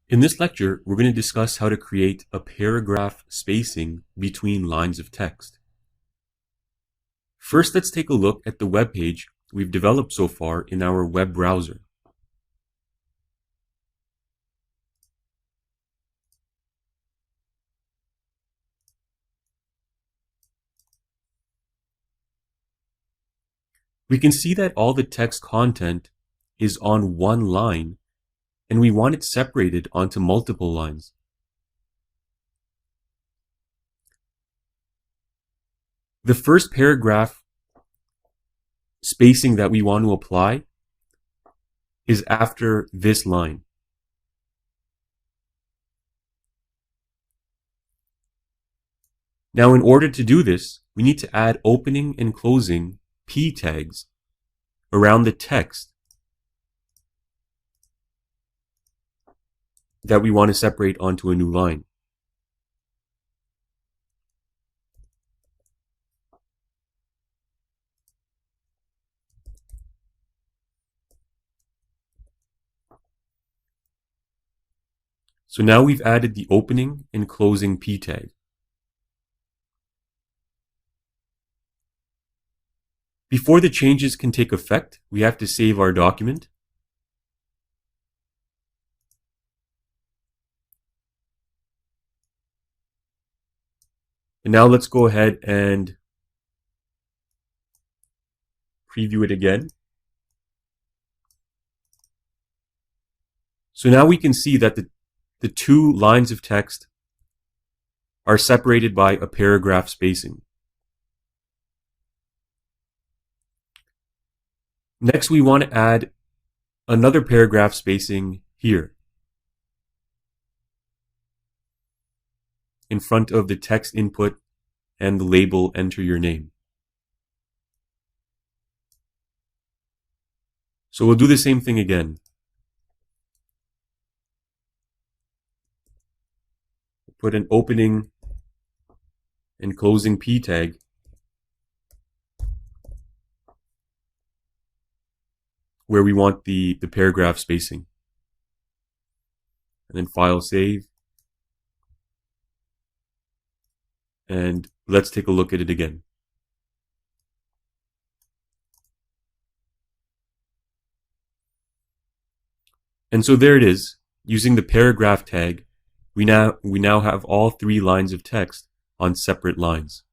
In this lecture, we're going to discuss how to create a paragraph spacing between lines of text. First, let's take a look at the web page we've developed so far in our web browser. We can see that all the text content is on one line, and we want it separated onto multiple lines. The first paragraph spacing that we want to apply is after this line. Now, in order to do this, we need to add opening and closing p tags around the text that we want to separate onto a new line. So now we've added the opening and closing p tag. Before the changes can take effect, we have to save our document. And now let's go ahead and preview it again. So now we can see that the two lines of text are separated by a paragraph spacing. Next, we want to add another paragraph spacing here in front of the text input and the label "Enter your name." So we'll do the same thing again. Put an opening and closing p tag where we want the paragraph spacing. And then file save. And let's take a look at it again. And so there it is. Using the paragraph tag, we now have all three lines of text on separate lines.